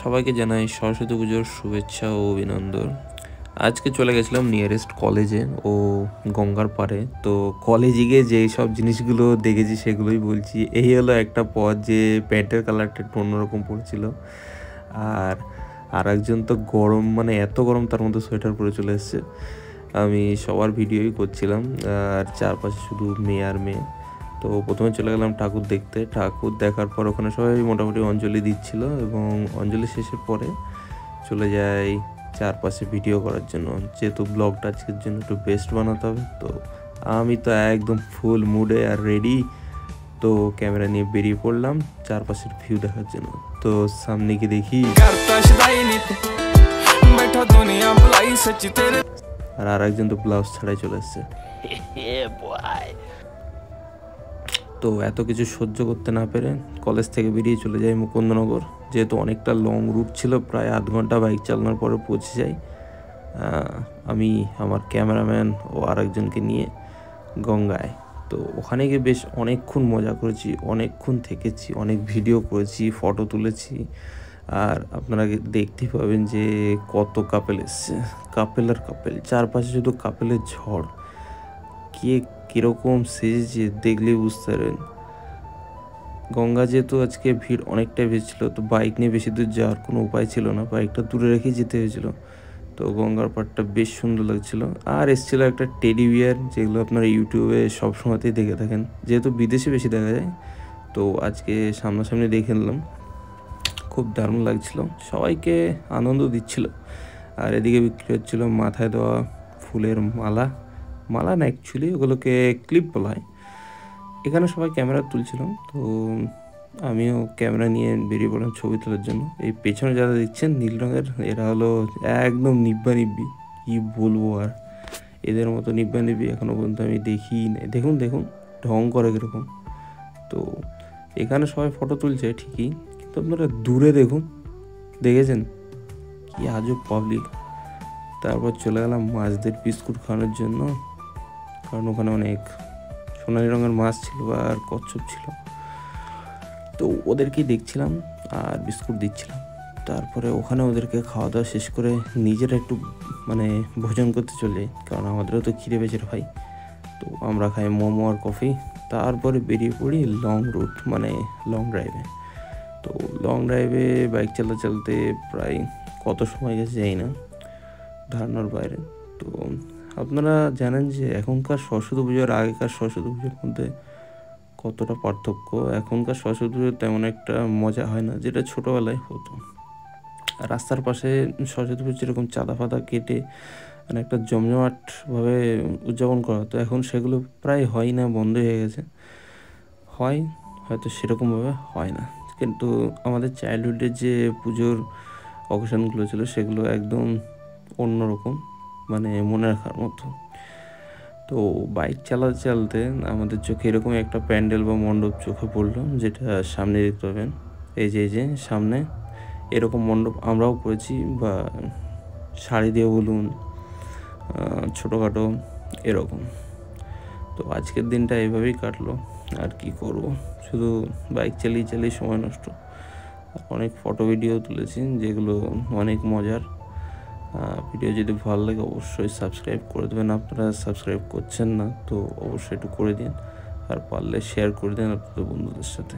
সবাইকে জানাই সরস্বতী পুজোর শুভেচ্ছা ও অভিনন্দন। আজকে চলে গেছিলাম নিয়ারেস্ট কলেজে ও গঙ্গার পাড়ে। তো কলেজে গিয়ে যেই সব জিনিসগুলো দেখেছি সেগুলোই বলছি। এই হলো একটা পথ যে প্যান্টের কালারটা একটু অন্যরকম পড়েছিল, আর একজন তো গরম, মানে এত গরম তার মধ্যে সোয়েটার পরে চলে এসছে। আমি সবার ভিডিওই করছিলাম আর চারপাশে শুধু মেয়ে আর মেয়ে। তো প্রথমে চলে গেলাম ঠাকুর দেখতে। ঠাকুর দেখার পর ওখানে সবাই মোটামুটি অঞ্জলি দিচ্ছিল এবং অঞ্জলি শেষের পরে চলে যাই চারপাশে ভিডিও করার জন্য, যেহেতু ব্লগটা আজকের জন্য একটু বেস্ট বানাতে হবে। তো আমি তো একদম ফুল মুডে আর রেডি। তো ক্যামেরা নিয়ে বেরিয়ে পড়লাম চারপাশের ভিউ দেখার জন্য। তো সামনে গিয়ে দেখি আর একজন তো ব্লাউজ ছাড়াই চলে এসছে। তো এত কিছু সহ্য করতে না পেরে কলেজ থেকে বেরিয়ে চলে যাই মুকুন্দনগর। যেহেতু অনেকটা লং রুট ছিল, প্রায় আধ ঘন্টা বাইক চালানোর পরে পৌঁছে যাই। আমি আমার ক্যামেরাম্যান ও আরেকজনকে নিয়ে গঙ্গায়। তো ওখানে গিয়ে বেশ অনেকক্ষণ মজা করেছি, অনেকক্ষণ থেকেছি, অনেক ভিডিও করেছি, ফটো তুলেছি। আর আপনারা দেখতেই পাবেন যে কত কাপেল এসছে, কাপেল আর কাপেল, চারপাশে শুধু কাপেলের ঝড়। কে কীরকম সেজেছে দেখলেই বুঝতে পারবেন। গঙ্গা যেহেতু আজকে ভিড় অনেকটাই বেশি ছিল, তো বাইক নিয়ে বেশি দূর যাওয়ার কোনো উপায় ছিল না, বাইকটা দূরে রেখেই যেতে হয়েছিল। তো গঙ্গার পাড়টা বেশ সুন্দর লাগছিল। আর এসেছিলো একটা টেডি বিয়ার, যেগুলো আপনারা ইউটিউবে সবসময়তেই দেখে থাকেন, যেহেতু বিদেশে বেশি দেখা যায়। তো আজকে সামনাসামনি দেখে নিলাম, খুব দারুণ লাগছিল, সবাইকে আনন্দ দিচ্ছিল। আর এদিকে বিক্রি হচ্ছিল মাথায় দেওয়া ফুলের মালা, মালা না অ্যাকচুয়ালি ওগুলোকে ক্লিপ বলা হয়। এখানে সবাই ক্যামেরা তুলছিলাম, তো আমিও ক্যামেরা নিয়ে বেরিয়ে পড়লাম ছবি তোলার জন্য। এই পেছনে যারা দেখছেন নীল রঙের, এরা হলো একদম নিব্বা নিব্বি, কী বলবো আর, এদের মতো নিব্বা নিব্বি এখনও পর্যন্ত আমি দেখি নাই। দেখুন দেখুন ঢং করে কীরকম। তো এখানে সবাই ফটো তুলছে ঠিকই, কিন্তু আপনারা দূরে দেখুন, দেখেছেন কি আজব পাবলিক। তারপর চলে গেলাম মাছদের বিস্কুট খাওয়ানোর জন্য, কারণ ওখানে অনেক সোনালি রঙের মাছ ছিল আর কচ্ছপ ছিল। তো ওদেরকেই দেখছিলাম আর বিস্কুট দিচ্ছিলাম। তারপরে ওখানে ওদেরকে খাওয়া দাওয়া শেষ করে নিজেরা একটু ভোজন করতে চলে যাই, কারণ আমাদেরও তো খিদে পেয়েছে ভাই। তো আমরা খাই মোমো আর কফি। তারপরে বেরিয়ে পড়ি লং রুট, লং ড্রাইভে। তো লং ড্রাইভে বাইক চালাতে প্রায় কত সময় গেছে জানি না, ধারণার বাইরে। তো আপনারা জানেন যে এখনকার সরস্বতী পুজোর আগেকার সরস্বতী পুজোর মধ্যে কতটা পার্থক্য। এখনকার সরস্বতী পুজো তেমন একটা মজা হয় না, যেটা ছোটোবেলায় হতো। রাস্তার পাশে সরস্বতী পুজো যেরকম চাঁদা ফাদা কেটে একটা জমজমাটভাবে উদযাপন করা হতো, এখন সেগুলো প্রায় হয় না, বন্ধ হয়ে গেছে। হয় হয়তো সেরকমভাবে হয় না, কিন্তু আমাদের চাইল্ডহুডের যে পুজোর অকেশনগুলো ছিল সেগুলো একদম অন্যরকম, মনে রাখার মতো। তো বাইক চালাতে আমাদের চোখে এরকম একটা প্যান্ডেল বা মণ্ডপ চোখে পড়লো, যেটা সামনে দেখতে পাবেন। এই যে সামনে এরকম মণ্ডপ আমরাও করেছি, বা শাড়ি দিয়ে বলুন, ছোটোখাটো এরকম। তো আজকের দিনটা এইভাবেই কাটলো, আর কি করব, শুধু বাইক চালিয়ে সময় নষ্ট। অনেক ফটো ভিডিও তুলেছি যেগুলো অনেক মজার। ভিডিও যদি ভালো লাগে অবশ্যই সাবস্ক্রাইব করে দেবেন। আপনারা সাবস্ক্রাইব করছেন না, তো অবশ্যই একটু করে দিন, আর পারলে শেয়ার করে দিন আপনাদের বন্ধুদের সাথে।